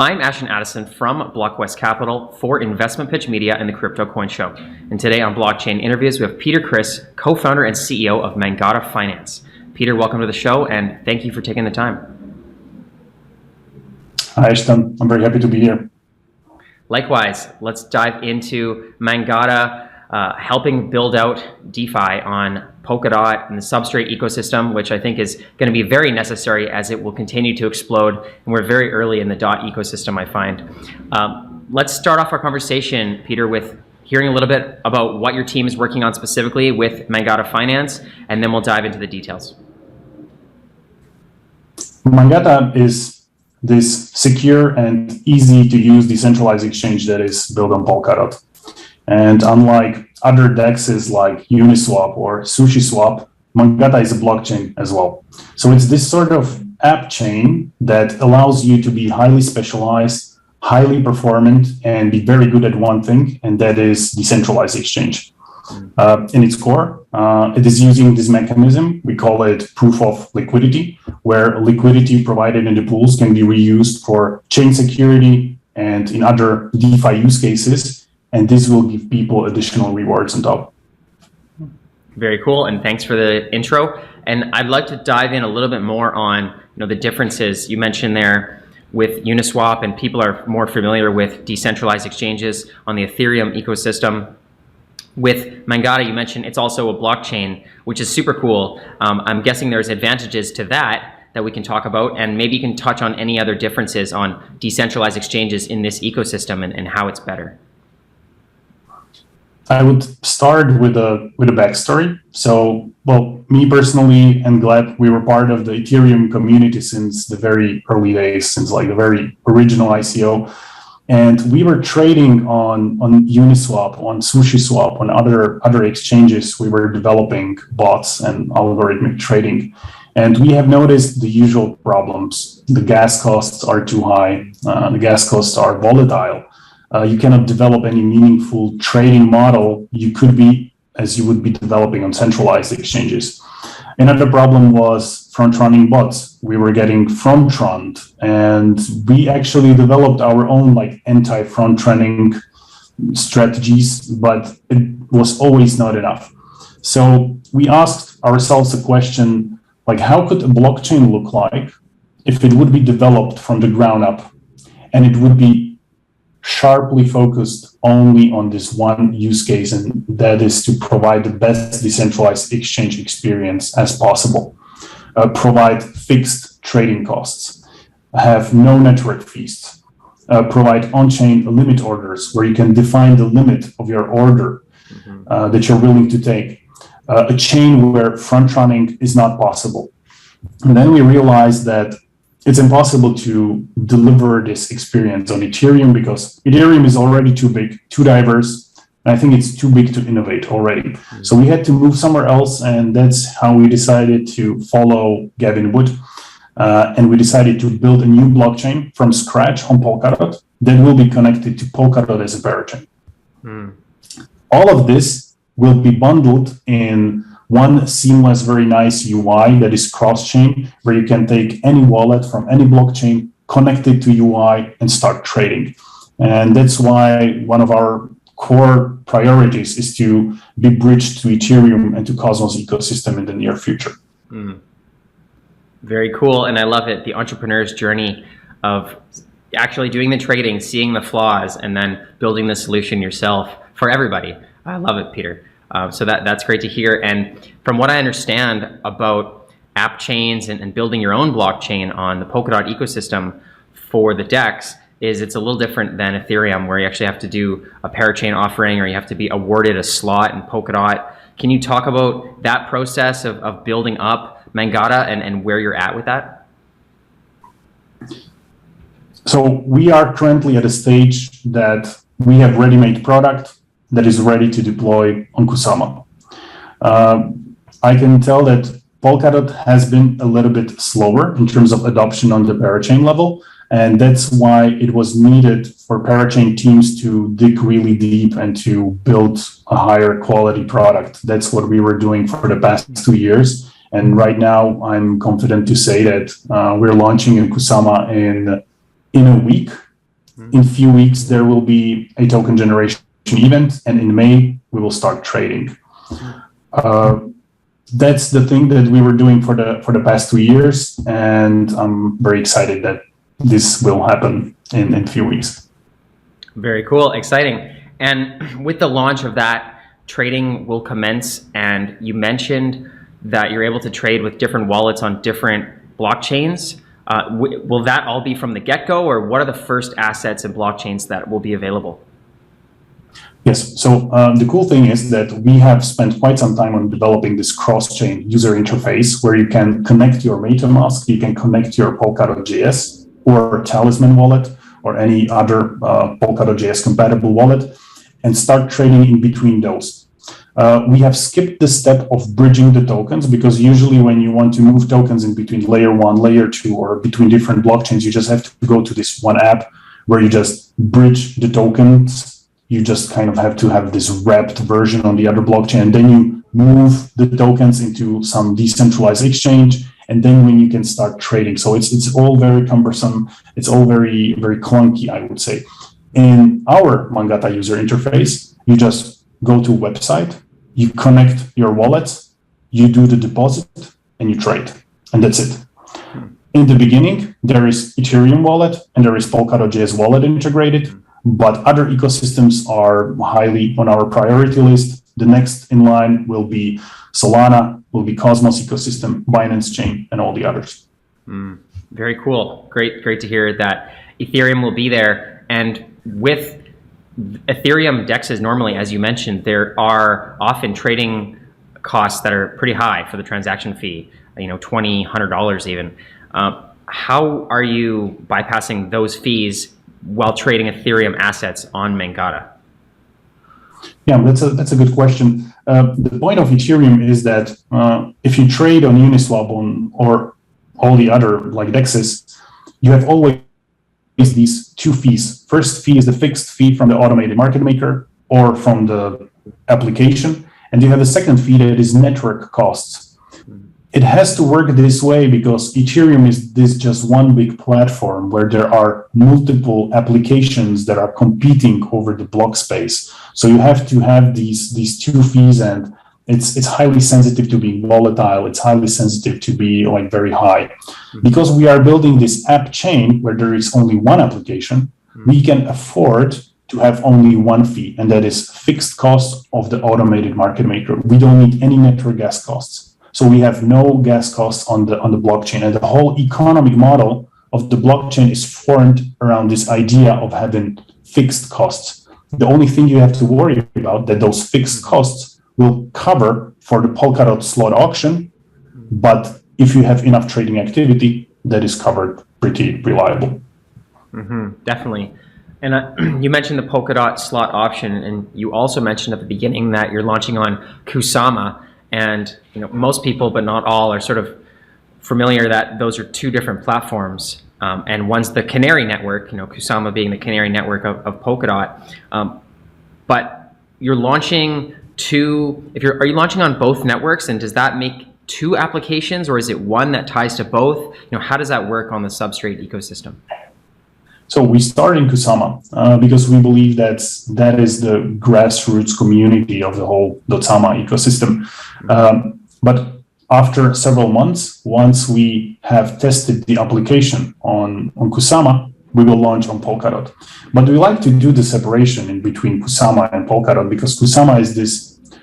I'm Ashton Addison from Blockwest Capital for Investment Pitch Media and the Crypto Coin Show. And today on Blockchain Interviews, we have Peter Kris, co-founder and CEO of Mangata Finance. Peter, welcome to the show, and thank you for taking the time. Hi, Ashton. I'm very happy to be here. Likewise, let's dive into Mangata helping build out DeFi on Polkadot and the substrate ecosystem, which I think is going to be very necessary as it will continue to explode. And we're very early in the DOT ecosystem, I find. Let's start off our conversation, Peter, with hearing a little bit about what your team is working on specifically with Mangata Finance, and then we'll dive into the details. Mangata is this secure and easy to use decentralized exchange that is built on Polkadot. And unlike other DEXs like Uniswap or SushiSwap, Mangata is a blockchain as well. So it's this sort of app chain that allows you to be highly specialized, highly performant, and be very good at one thing, and that is decentralized exchange. In its core, it is using this mechanism, we call it proof of liquidity, where liquidity provided in the pools can be reused for chain security and in other DeFi use cases. And this will give people additional rewards on top. Very cool, and thanks for the intro. And I'd like to dive in a little bit more on the differences you mentioned there with Uniswap, and people are more familiar with decentralized exchanges on the Ethereum ecosystem. With Mangata, you mentioned it's also a blockchain, which is super cool. I'm guessing there's advantages to that we can talk about, and maybe you can touch on any other differences on decentralized exchanges in this ecosystem and how it's better. I would start with a backstory. So, well, me personally and Gleb, we were part of the Ethereum community since the very early days, since like the very original ICO. And we were trading on Uniswap, on SushiSwap, on other exchanges. We were developing bots and algorithmic trading. And we have noticed the usual problems. The gas costs are too high. The gas costs are volatile. You cannot develop any meaningful trading model you would be developing on centralized exchanges. Another problem was front-running bots. We were getting front-runned, and we actually developed our own anti-front-running strategies, but it was always not enough. So we asked ourselves a question, how could a blockchain look like if it would be developed from the ground up, and it would be sharply focused only on this one use case, and that is to provide the best decentralized exchange experience as possible, provide fixed trading costs, have no network fees, provide on-chain limit orders where you can define the limit of your order that you're willing to take, a chain where front running is not possible. And then we realized that it's impossible to deliver this experience on Ethereum because Ethereum is already too big, too diverse, and I think it's too big to innovate already. So we had to move somewhere else, and that's how we decided to follow Gavin Wood. And we decided to build a new blockchain from scratch on Polkadot that will be connected to Polkadot as a parachain. All of this will be bundled in one seamless, very nice UI that is cross-chain, where you can take any wallet from any blockchain, connect it to UI, and start trading. And that's why one of our core priorities is to be bridged to Ethereum and to Cosmos ecosystem in the near future. Very cool, and I love it, the entrepreneur's journey of actually doing the trading, seeing the flaws, and then building the solution yourself for everybody. I love it, Peter. So that's great to hear. And from what I understand about app chains and building your own blockchain on the Polkadot ecosystem for the DEX is it's a little different than Ethereum, where you actually have to do a Parachain offering or you have to be awarded a slot in Polkadot. Can you talk about that process of building up Mangata and where you're at with that? So we are currently at a stage that we have ready-made product that is ready to deploy on Kusama. I can tell that Polkadot has been a little bit slower in terms of adoption on the Parachain level, and that's why it was needed for Parachain teams to dig really deep and to build a higher quality product. That's what we were doing for the past 2 years, and right now I'm confident to say that we're launching in Kusama in a week, In a few weeks, there will be a token generation event, and in May, we will start trading. That's the thing that we were doing for the past 2 years, and I'm very excited that this will happen in a few weeks. Very cool, exciting. And with the launch of that, trading will commence, and you mentioned that you're able to trade with different wallets on different blockchains. Will that all be from the get-go, or what are the first assets and blockchains that will be available? Yes, so the cool thing is that we have spent quite some time on developing this cross-chain user interface where you can connect your MetaMask, you can connect your Polkadot.js or Talisman wallet or any other Polkadot.js compatible wallet and start trading in between those. We have skipped the step of bridging the tokens because usually when you want to move tokens in between layer 1, layer 2, or between different blockchains, you just have to go to this one app where you just bridge the tokens. You just kind of have to have this wrapped version on the other blockchain, and then you move the tokens into some decentralized exchange, and then when you can start trading. So it's all very cumbersome. It's all very, very clunky, I would say. In our Mangata user interface, you just go to a website, you connect your wallets, you do the deposit, and you trade, and that's it. In the beginning, there is Ethereum wallet and there is Polkadot.js wallet integrated. But other ecosystems are highly on our priority list. The next in line will be Solana, will be Cosmos ecosystem, Binance Chain, and all the others. Very cool. Great to hear that Ethereum will be there. And with Ethereum dexes, normally, as you mentioned, there are often trading costs that are pretty high for the transaction fee, $20, $100 even. How are you bypassing those fees while trading Ethereum assets on Mangata? Yeah, that's a good question. The point of Ethereum is that if you trade on Uniswap or all the other like DEXs, you have always these two fees. First fee is the fixed fee from the automated market maker or from the application, and you have a second fee that is network costs. It has to work this way because Ethereum is just one big platform where there are multiple applications that are competing over the block space. So you have to have these two fees, and it's highly sensitive to being volatile. It's highly sensitive to be like very high. Because we are building this app chain where there is only one application, we can afford to have only one fee, and that is fixed cost of the automated market maker. We don't need any network gas costs. So we have no gas costs on the blockchain, and the whole economic model of the blockchain is formed around this idea of having fixed costs. The only thing you have to worry about that those fixed costs will cover for the Polkadot slot auction, but if you have enough trading activity, that is covered pretty reliable. Definitely. And you mentioned the Polkadot slot option, and you also mentioned at the beginning that you're launching on Kusama. And most people, but not all, are sort of familiar that those are two different platforms. And one's the canary network, Kusama being the canary network of Polkadot. But you're launching are you launching on both networks? And does that make two applications, or is it one that ties to both? How does that work on the Substrate ecosystem? So we start in Kusama because we believe that is the grassroots community of the whole Dotsama ecosystem. But after several months, once we have tested the application on Kusama, we will launch on Polkadot. But we like to do the separation in between Kusama and Polkadot because Kusama is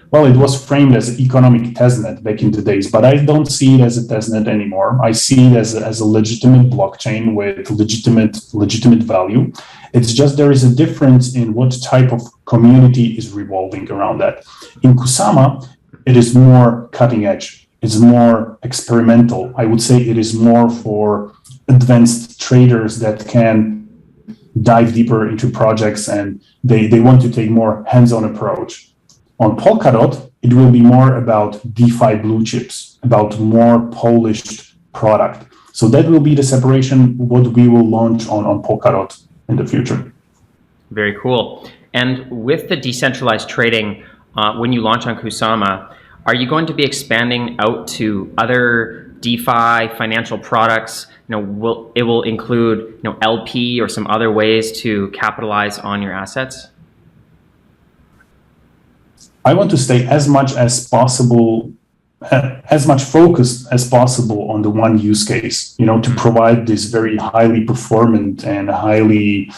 it was framed as an economic testnet back in the days, but I don't see it as a testnet anymore. I see it as a legitimate blockchain with legitimate value. It's just there is a difference in what type of community is revolving around that. In Kusama, it is more cutting edge. It's more experimental. I would say it is more for advanced traders that can dive deeper into projects and they want to take more hands-on approach. On Polkadot, it will be more about DeFi blue chips, about more polished product. So that will be the separation, what we will launch on Polkadot in the future. Very cool. And with the decentralized trading, when you launch on Kusama, are you going to be expanding out to other DeFi financial products, it will include, LP or some other ways to capitalize on your assets? I want to stay as much focused as possible on the one use case, to provide this very highly performant and highly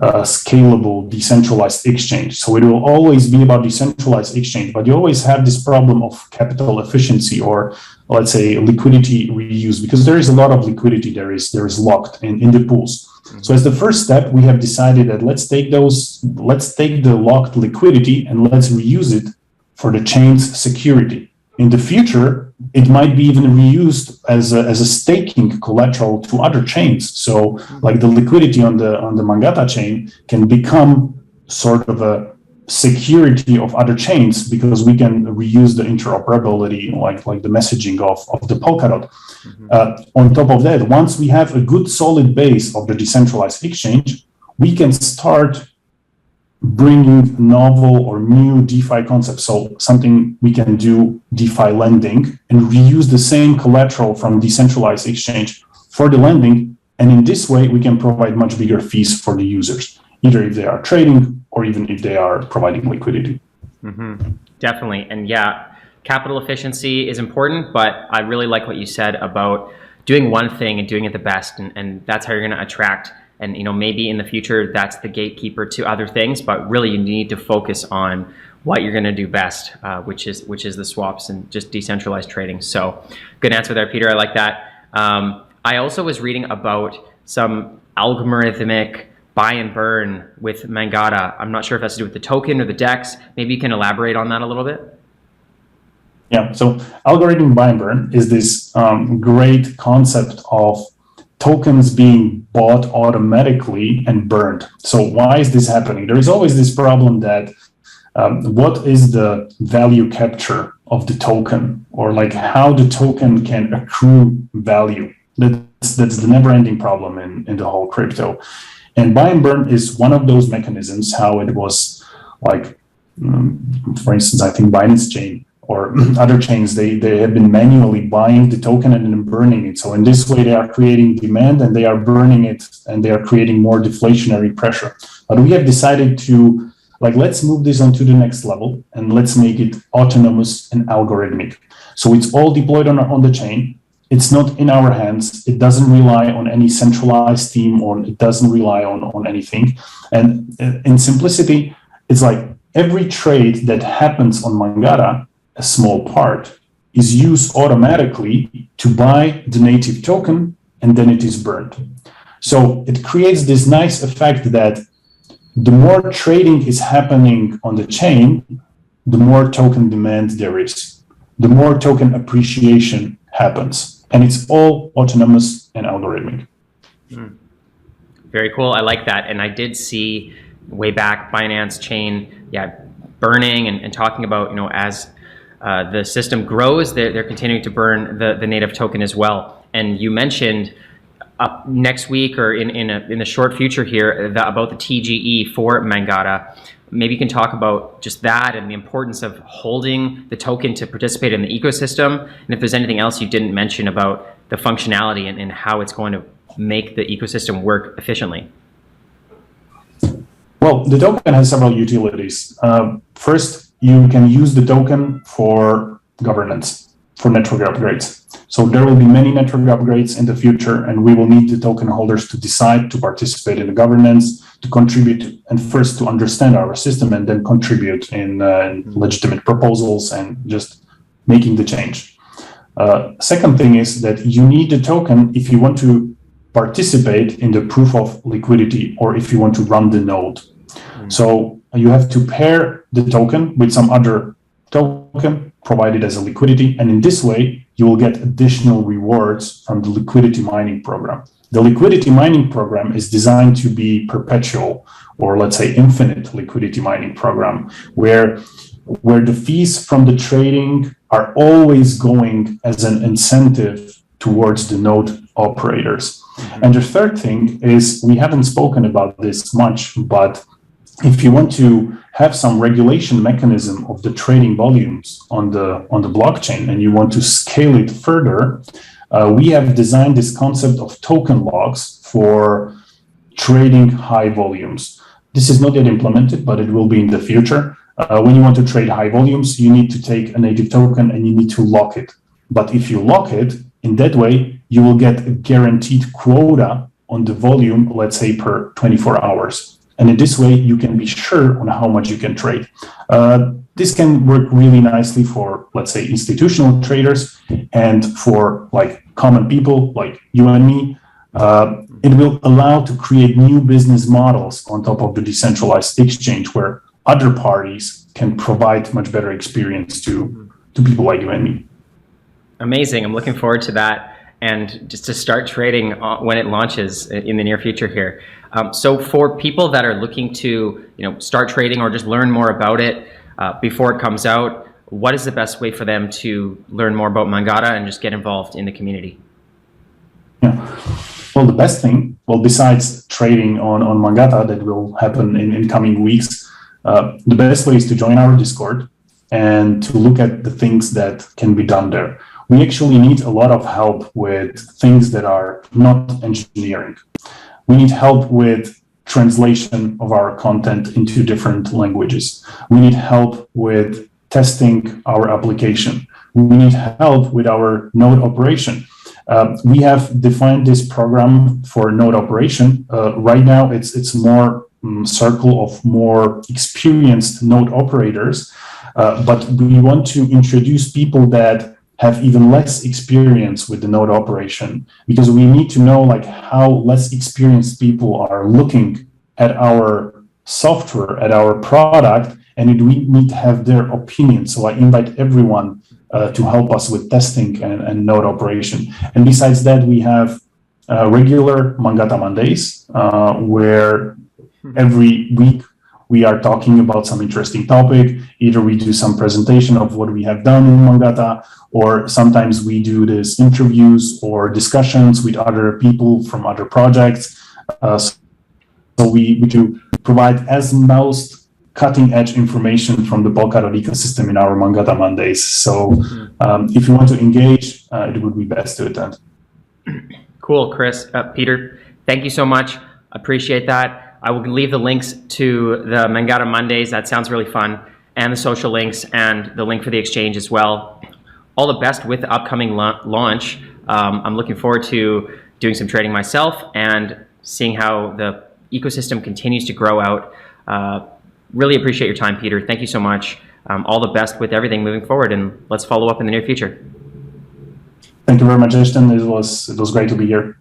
scalable decentralized exchange. So it will always be about decentralized exchange, but you always have this problem of capital efficiency, or let's say liquidity reuse, because there is a lot of liquidity there is locked in the pools. So as the first step, we have decided that let's take the locked liquidity and let's reuse it for the chain's security. In the future, it might be even reused as a staking collateral to other chains. So like the liquidity on the Mangata chain can become sort of a security of other chains, because we can reuse the interoperability, like the messaging of the Polkadot. On top of that, once we have a good solid base of the decentralized exchange, we can start bringing novel or new DeFi concepts. So something we can do DeFi lending and reuse the same collateral from decentralized exchange for the lending. And in this way, we can provide much bigger fees for the users, either if they are trading or even if they are providing liquidity. Definitely. And yeah, capital efficiency is important, but I really like what you said about doing one thing and doing it the best. And that's how you're going to attract. And maybe in the future that's the gatekeeper to other things, but really you need to focus on what you're going to do best, which is the swaps and just decentralized trading. So good answer there, Peter. I like that. I also was reading about some algorithmic buy and burn with Mangata. I'm not sure if that's to do with the token or the DEX. Maybe you can elaborate on that a little bit. Yeah. So algorithmic buy and burn is this great concept of tokens being bought automatically and burned. So why is this happening? There is always this problem that what is the value capture of the token, or like how the token can accrue value? That's the never-ending problem in the whole crypto. And buy and burn is one of those mechanisms. How it was like, for instance, I think Binance Chain or other chains, they have been manually buying the token and then burning it. So in this way, they are creating demand and they are burning it, and they are creating more deflationary pressure. But we have decided to, let's move this on to the next level and let's make it autonomous and algorithmic. So it's all deployed on the chain. It's not in our hands. It doesn't rely on any centralized team, or it doesn't rely on anything. And in simplicity, it's like every trade that happens on Mangata, a small part, is used automatically to buy the native token, and then it is burned. So it creates this nice effect that the more trading is happening on the chain, the more token demand there is, the more token appreciation happens, and it's all autonomous and algorithmic. Very cool. I like that. And I did see way back Binance chain, burning and talking about, as the system grows, they're continuing to burn the native token as well. And you mentioned up next week or in the short future here about the TGE for Mangata. Maybe you can talk about just that and the importance of holding the token to participate in the ecosystem. And if there's anything else you didn't mention about the functionality and how it's going to make the ecosystem work efficiently. Well, the token has several utilities. First, you can use the token for governance, for network upgrades. So there will be many network upgrades in the future, and we will need the token holders to decide to participate in the governance, to contribute, and first to understand our system, and then contribute in legitimate proposals and just making the change. Second thing is that you need the token if you want to participate in the proof of liquidity, or if you want to run the node. So you have to pair the token with some other token provided as a liquidity, and in this way you will get additional rewards from the liquidity mining program. The liquidity mining program is designed to be perpetual, or let's say infinite liquidity mining program, where the fees from the trading are always going as an incentive towards the node operators. And the third thing is, we haven't spoken about this much, but if you want to have some regulation mechanism of the trading volumes on the blockchain, and you want to scale it further, we have designed this concept of token logs for trading high volumes. This is not yet implemented, but it will be in the future. When you want to trade high volumes, you need to take a native token and you need to lock it. But if you lock it, in that way, you will get a guaranteed quota on the volume, let's say per 24 hours. And in this way, you can be sure on how much you can trade. This can work really nicely for, let's say, institutional traders and for like common people like you and me. It will allow to create new business models on top of the decentralized exchange where other parties can provide much better experience to people like you and me. Amazing. I'm looking forward to that. And just to start trading when it launches in the near future here. So for people that are looking to, start trading or just learn more about it before it comes out, what is the best way for them to learn more about Mangata and just get involved in the community? Yeah. Well, the best thing, besides trading on Mangata that will happen in coming weeks, the best way is to join our Discord and to look at the things that can be done there. We actually need a lot of help with things that are not engineering. We need help with translation of our content into different languages. We need help with testing our application. We need help with our node operation. We have defined this program for node operation. Right now, it's more circle of more experienced node operators, but we want to introduce people that have even less experience with the node operation, because we need to know like how less experienced people are looking at our software, at our product, and we need to have their opinion. So I invite everyone to help us with testing and node operation. And besides that, we have regular Mangata Mondays, where every week we are talking about some interesting topic. Either we do some presentation of what we have done in Mangata, or sometimes we do these interviews or discussions with other people from other projects. So we do provide as most cutting edge information from the Polkadot ecosystem in our Mangata Mondays. So if you want to engage, it would be best to attend. Cool, Kris. Peter, thank you so much. Appreciate that. I will leave the links to the Mangata Mondays. That sounds really fun. And the social links and the link for the exchange as well. All the best with the upcoming launch. I'm looking forward to doing some trading myself and seeing how the ecosystem continues to grow out. Really appreciate your time, Peter. Thank you so much. All the best with everything moving forward, and let's follow up in the near future. Thank you very much, Ashton. It was great to be here.